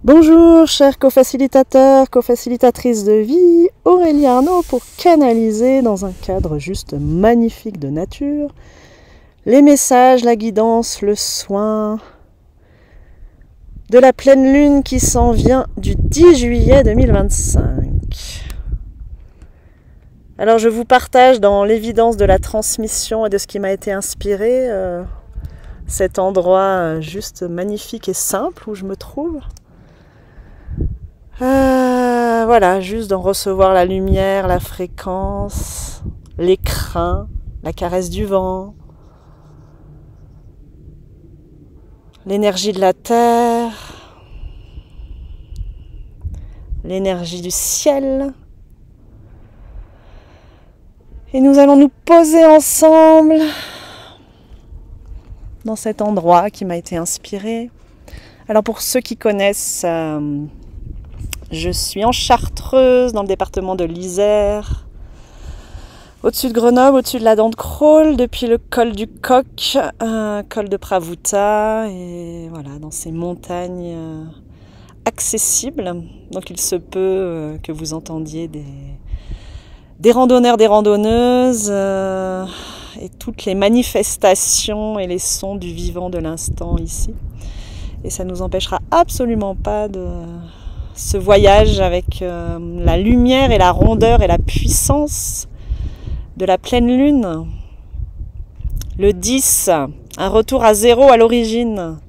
Bonjour chers co-facilitateurs, co-facilitatrices de vie, Aurélie Arnaud pour canaliser dans un cadre juste magnifique de nature les messages, la guidance, le soin de la pleine lune qui s'en vient du 10 juillet 2025. Alors je vous partage dans l'évidence de la transmission et de ce qui m'a été inspiré cet endroit juste magnifique et simple où je me trouve. Voilà, juste d'en recevoir la lumière, la fréquence, l'écrin, la caresse du vent, l'énergie de la terre, l'énergie du ciel. Et nous allons nous poser ensemble dans cet endroit qui m'a été inspiré. Alors pour ceux qui connaissent, je suis en Chartreuse, dans le département de l'Isère, au-dessus de Grenoble, au-dessus de la Dent de Crolles, depuis le col du Coq, col de Pravouta, et voilà, dans ces montagnes accessibles. Donc il se peut que vous entendiez des randonneurs, des randonneuses, et toutes les manifestations et les sons du vivant de l'instant ici. Et ça ne nous empêchera absolument pas de ce voyage avec la lumière et la rondeur et la puissance de la pleine lune. Le 10, un retour à zéro à l'origine.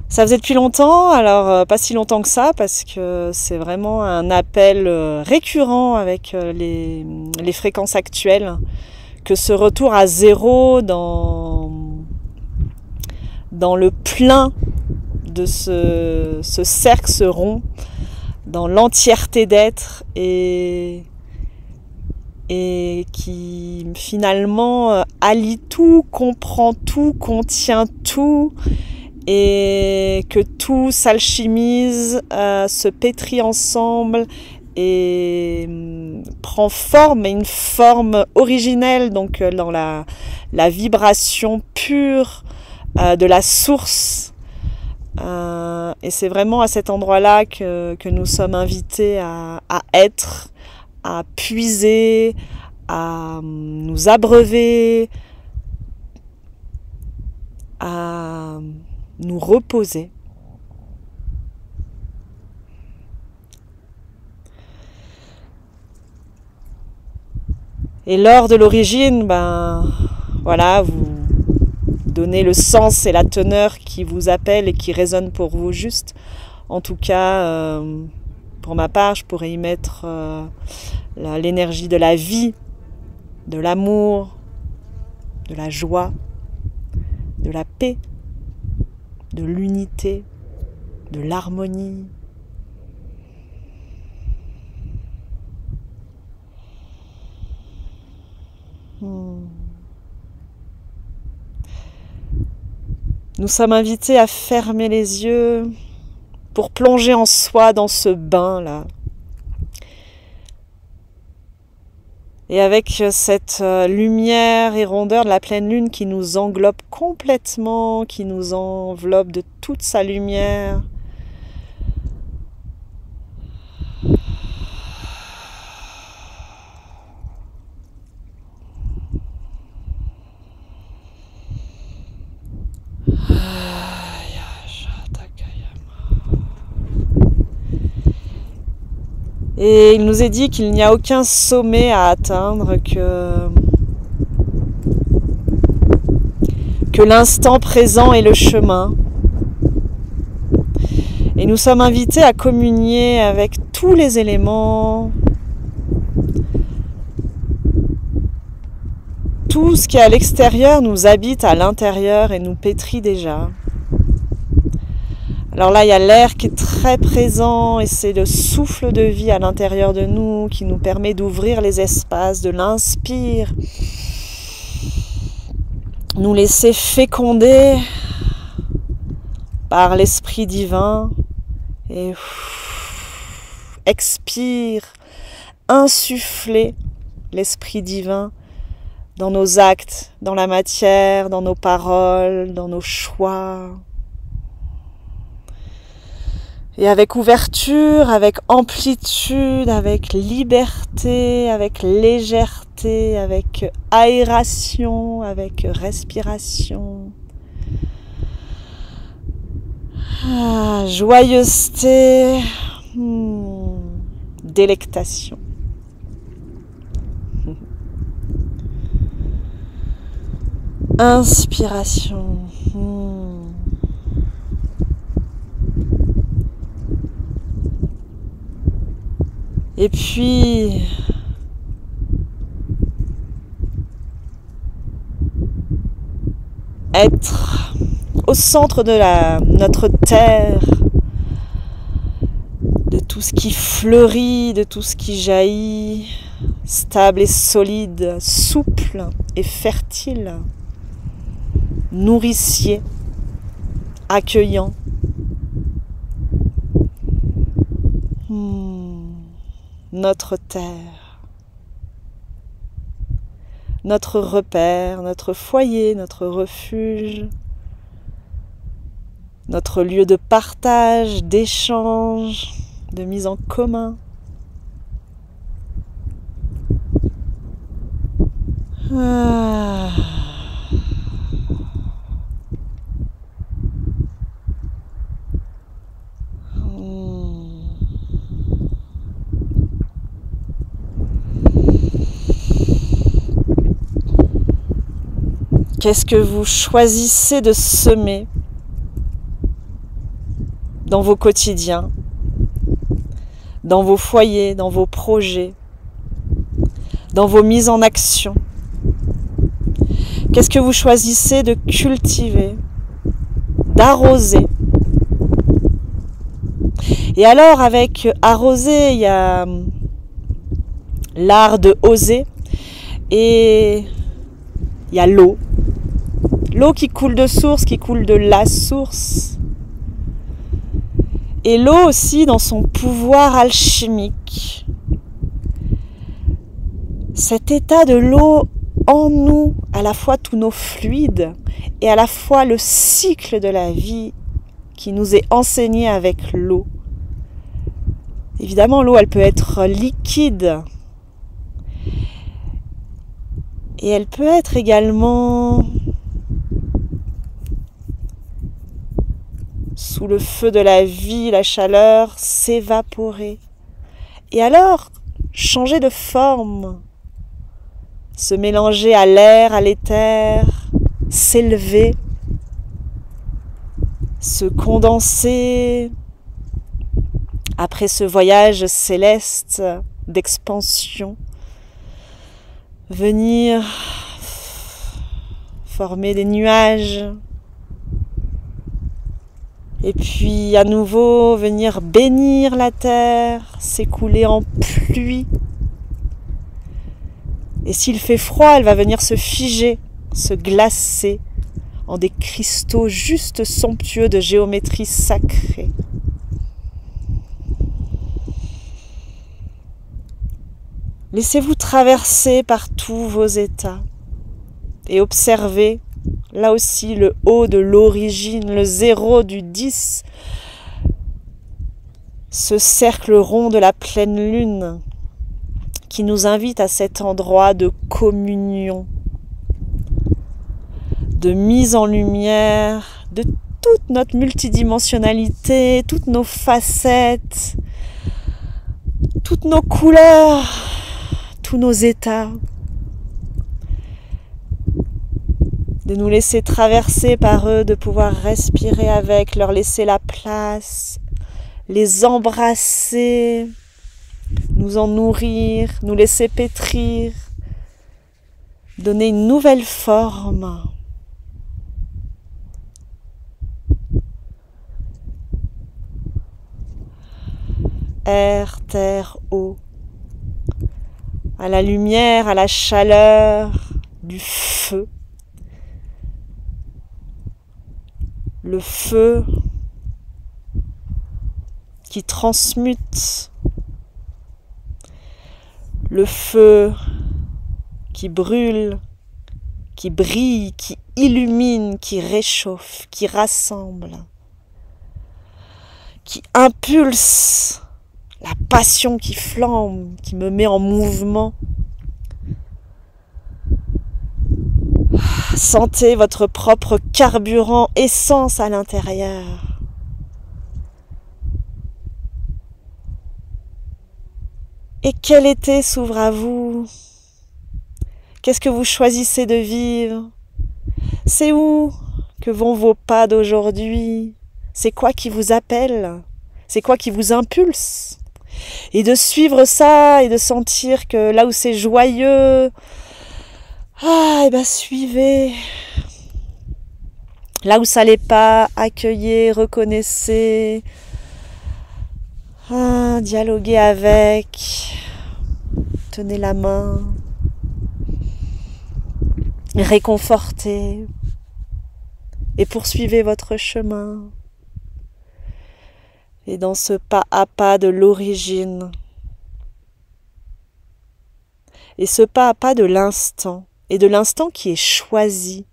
Ça faisait depuis longtemps, alors pas si longtemps que ça, parce que c'est vraiment un appel récurrent avec les fréquences actuelles, que ce retour à zéro dans le plein de ce cercle, ce rond, dans l'entièreté d'être et qui finalement allie tout, comprend tout, contient tout, et que tout s'alchimise, se pétrit ensemble et prend forme, et une forme originelle, donc dans la vibration pure de la source. Et c'est vraiment à cet endroit-là que nous sommes invités à être, à puiser, à nous abreuver, à nous reposer. Et lors de l'origine, voilà, vous donnez le sens et la teneur qui vous appelle et qui résonne pour vous juste. En tout cas, pour ma part, je pourrais y mettre l'énergie de la vie, de l'amour, de la joie, de la paix, de l'unité, de l'harmonie. Nous sommes invités à fermer les yeux pour plonger en soi dans ce bain-là. Et avec cette lumière et rondeur de la pleine lune qui nous englobe complètement, qui nous enveloppe de toute sa lumière. Et il nous est dit qu'il n'y a aucun sommet à atteindre, que l'instant présent est le chemin. Et nous sommes invités à communier avec tous les éléments, tout ce qui est à l'extérieur nous habite à l'intérieur et nous pétrit déjà. Alors là, il y a l'air qui est très présent et c'est le souffle de vie à l'intérieur de nous qui nous permet d'ouvrir les espaces, de l'inspire, nous laisser féconder par l'esprit divin et expire, insuffler l'esprit divin dans nos actes, dans la matière, dans nos paroles, dans nos choix. Et avec ouverture, avec amplitude, avec liberté, avec légèreté, avec aération, avec respiration. Joyeuseté, délectation. Inspiration. Et puis, être au centre de notre terre, de tout ce qui fleurit, de tout ce qui jaillit, stable et solide, souple et fertile, nourricier, accueillant. Notre terre, notre repère, notre foyer, notre refuge, notre lieu de partage, d'échange, de mise en commun. Qu'est-ce que vous choisissez de semer dans vos quotidiens, dans vos foyers, dans vos projets, dans vos mises en action? Qu'est-ce que vous choisissez de cultiver, d'arroser? Et alors, avec arroser, il y a l'art de oser et il y a l'eau. L'eau qui coule de source, qui coule de la source. Et l'eau aussi dans son pouvoir alchimique. Cet état de l'eau en nous, à la fois tous nos fluides et à la fois le cycle de la vie qui nous est enseigné avec l'eau. Évidemment, l'eau, elle peut être liquide. Et elle peut être également sous le feu de la vie, la chaleur, s'évaporer. Et alors, changer de forme, se mélanger à l'air, à l'éther, s'élever, se condenser après ce voyage céleste d'expansion, venir former des nuages, et puis à nouveau venir bénir la terre, s'écouler en pluie. Et s'il fait froid, elle va venir se figer, se glacer en des cristaux juste somptueux de géométrie sacrée. Laissez-vous traverser par tous vos états et observez là aussi le haut de l'origine, le 0 du 10, ce cercle rond de la pleine lune qui nous invite à cet endroit de communion, de mise en lumière de toute notre multidimensionnalité, toutes nos facettes, toutes nos couleurs, tous nos états. De nous laisser traverser par eux, de pouvoir respirer avec, leur laisser la place, les embrasser, nous en nourrir, nous laisser pétrir, donner une nouvelle forme. Air, terre, eau, à la lumière, à la chaleur du feu. Le feu qui transmute, le feu qui brûle, qui brille, qui illumine, qui réchauffe, qui rassemble, qui impulse, la passion qui flambe, qui me met en mouvement. Sentez votre propre carburant, essence à l'intérieur. Et quel été s'ouvre à vous? Qu'est-ce que vous choisissez de vivre? C'est où que vont vos pas d'aujourd'hui? C'est quoi qui vous appelle? C'est quoi qui vous impulse? Et de suivre ça et de sentir que là où c'est joyeux, et ben suivez. Là où ça l'est pas, accueillez, reconnaissez, dialoguez avec, tenez la main, réconfortez et poursuivez votre chemin. Et dans ce pas à pas de l'origine, et ce pas à pas de l'instant, et de l'instant qui est choisi,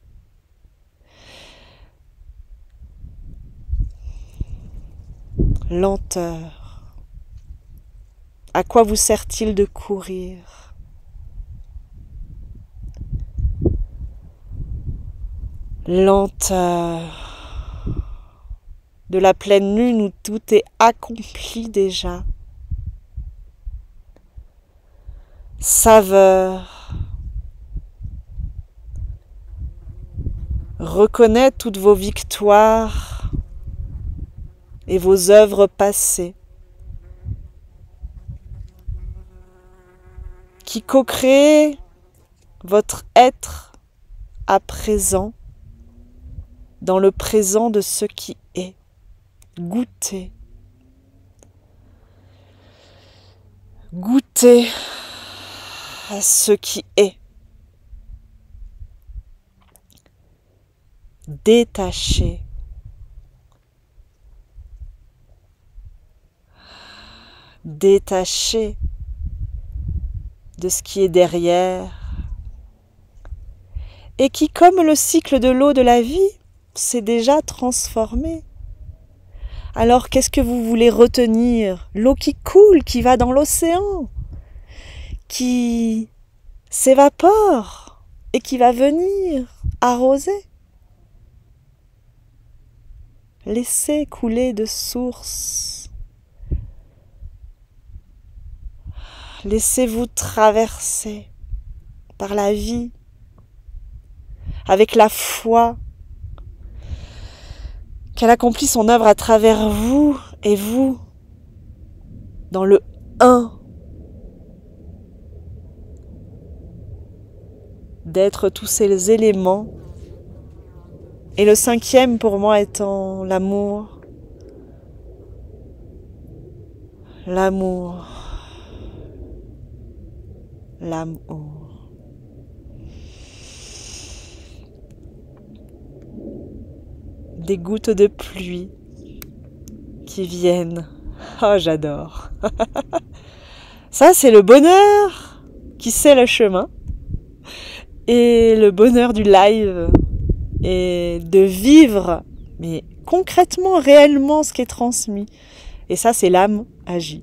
lenteur. À quoi vous sert-il de courir? Lenteur. De la pleine lune où tout est accompli déjà. Saveur. Reconnaître toutes vos victoires et vos œuvres passées qui co-créent votre être à présent dans le présent de ce qui est. Goûtez. Goûtez à ce qui est. Détachez. Détachez de ce qui est derrière et qui, comme le cycle de l'eau de la vie, s'est déjà transformé. Alors qu'est-ce que vous voulez retenir? L'eau qui coule, qui va dans l'océan, qui s'évapore et qui va venir arroser. Laissez couler de source. Laissez-vous traverser par la vie avec la foi qu'elle accomplit son œuvre à travers vous et vous dans le un d'être tous ces éléments. Et le cinquième pour moi étant l'amour. L'amour. L'amour. Des gouttes de pluie qui viennent. Oh, j'adore. Ça, c'est le bonheur qui sait le chemin. Et le bonheur du live. Et de vivre, mais concrètement, réellement, ce qui est transmis. Et ça, c'est l'âme agit.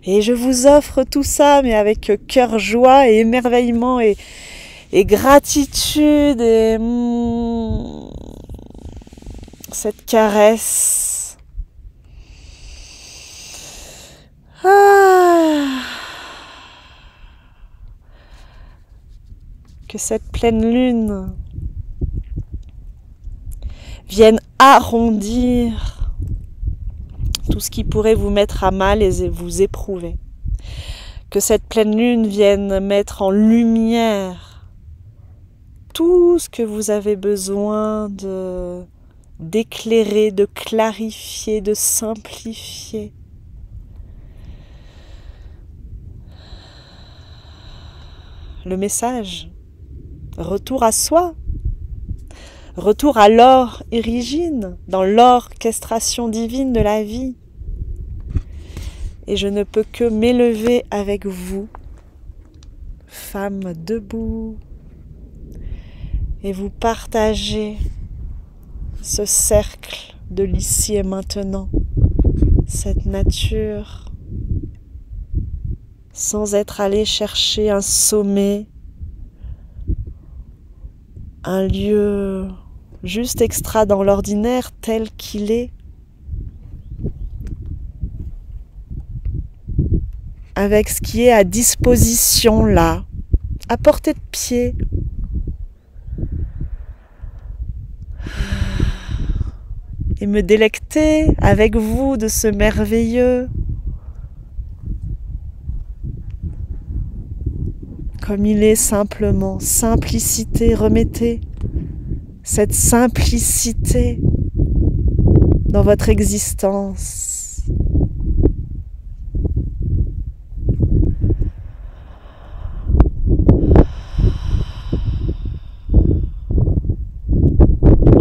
Et je vous offre tout ça, mais avec cœur, joie et émerveillement et gratitude et cette caresse. Que cette pleine lune vienne arrondir tout ce qui pourrait vous mettre à mal et vous éprouver. Que cette pleine lune vienne mettre en lumière tout ce que vous avez besoin d'éclairer, de clarifier, de simplifier. Le message, retour à soi. Retour à l'origine, dans l'orchestration divine de la vie. Et je ne peux que m'élever avec vous, femme debout, et vous partager ce cercle de l'ici et maintenant. cette nature, sans être allé chercher un sommet, un lieu juste extra dans l'ordinaire tel qu'il est, avec ce qui est à disposition là, à portée de pied. Et me délecter avec vous de ce merveilleux, comme il est simplement, simplicité, remettez cette simplicité dans votre existence.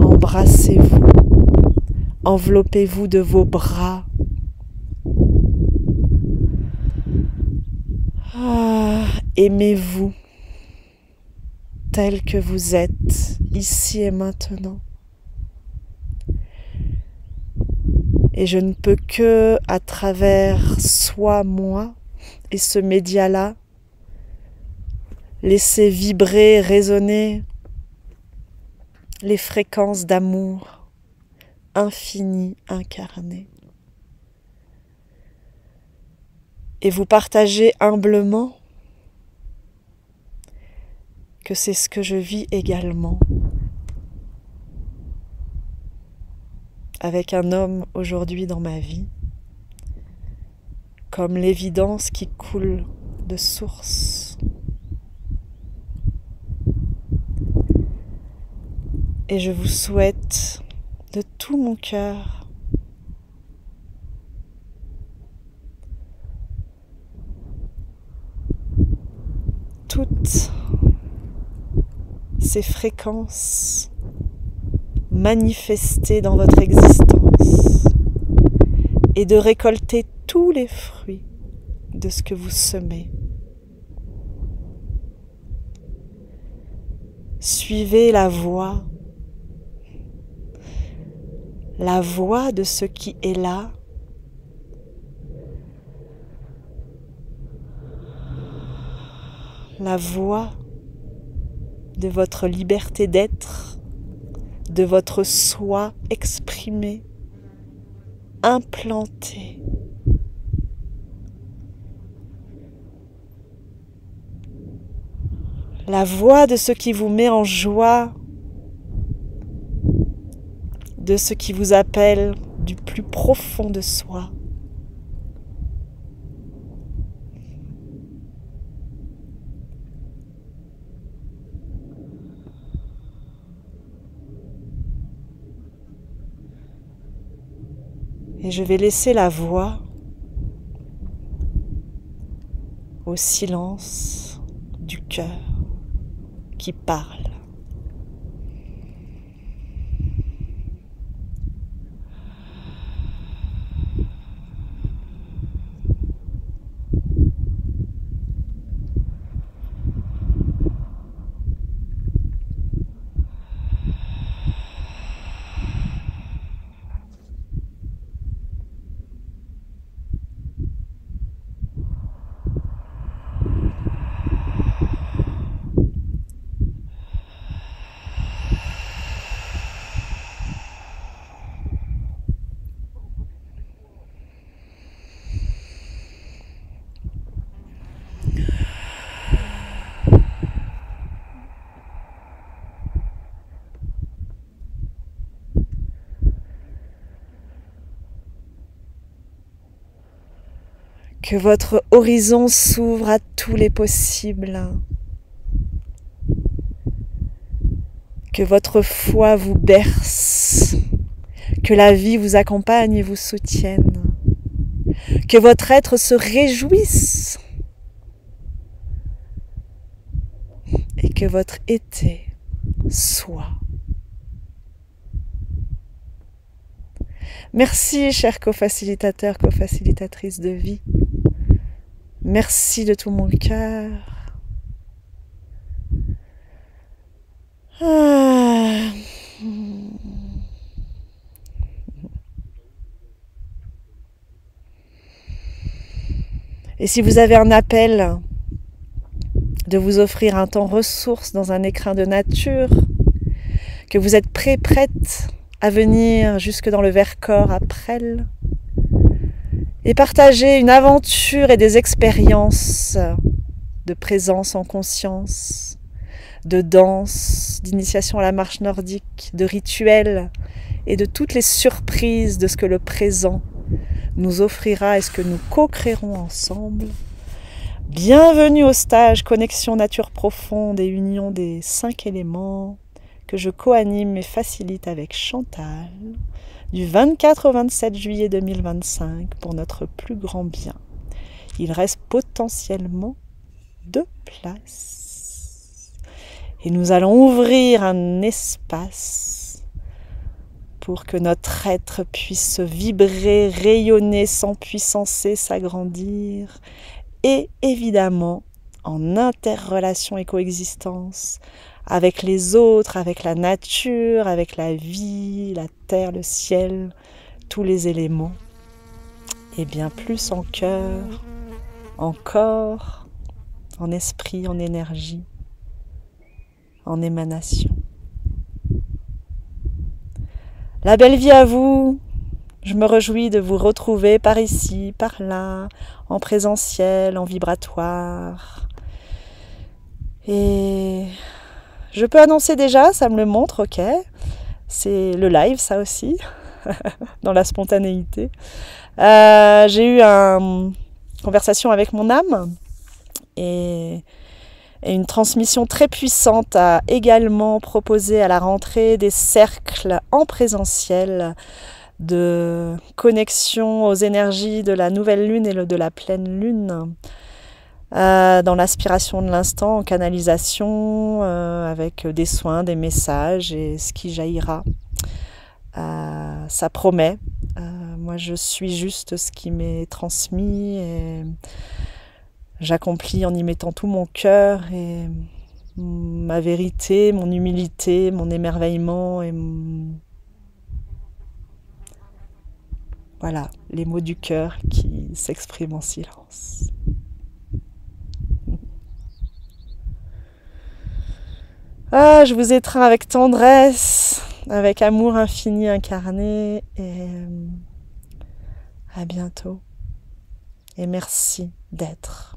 Embrassez-vous, enveloppez-vous de vos bras. Aimez-vous tel que vous êtes, ici et maintenant. Et je ne peux que, à travers soi, moi, et ce média-là, laisser vibrer, résonner les fréquences d'amour infini, incarné. Et vous partagez humblement que c'est ce que je vis également avec un homme aujourd'hui dans ma vie, comme l'évidence qui coule de source. Et je vous souhaite de tout mon cœur toutes ces fréquences manifestées dans votre existence et de récolter tous les fruits de ce que vous semez. Suivez la voie de ce qui est là, la voie de votre liberté d'être, de votre soi exprimé, implanté. La voie de ce qui vous met en joie, de ce qui vous appelle du plus profond de soi. Et je vais laisser la voix au silence du cœur qui parle. Que votre horizon s'ouvre à tous les possibles. Que votre foi vous berce. Que la vie vous accompagne et vous soutienne. Que votre être se réjouisse. Et que votre été soit. Merci, chers co-facilitateurs, co-facilitatrices de vie. Merci de tout mon cœur. Et si vous avez un appel de vous offrir un temps ressource dans un écrin de nature, que vous êtes prête à venir jusque dans le Vercors à Presles et partager une aventure et des expériences de présence en conscience, de danse, d'initiation à la marche nordique, de rituels et de toutes les surprises de ce que le présent nous offrira et ce que nous co-créerons ensemble. Bienvenue au stage Connexion Nature Profonde et Union des 5 éléments que je co-anime et facilite avec Chantal du 24 au 27 juillet 2025 pour notre plus grand bien. Il reste potentiellement 2 places. Et nous allons ouvrir un espace pour que notre être puisse vibrer, rayonner, s'empuissancer, s'agrandir et évidemment en interrelation et coexistence avec les autres, avec la nature, avec la vie, la terre, le ciel, tous les éléments et bien plus en cœur, en corps, en esprit, en énergie, en émanation. La belle vie à vous! Je me réjouis de vous retrouver par ici, par là, en présentiel, en vibratoire. Et je peux annoncer déjà, ça me le montre, ok. C'est le live, ça aussi, dans la spontanéité. J'ai eu une conversation avec mon âme et une transmission très puissante a également proposé à la rentrée des cercles en présentiel de connexion aux énergies de la nouvelle lune et de la pleine lune, dans l'aspiration de l'instant, en canalisation, avec des soins, des messages et ce qui jaillira. Ça promet. Moi, je suis juste ce qui m'est transmis et j'accomplis en y mettant tout mon cœur et ma vérité, mon humilité, mon émerveillement et voilà, les mots du cœur qui s'expriment en silence. Je vous étreins avec tendresse, avec amour infini incarné et à bientôt. Et merci d'être.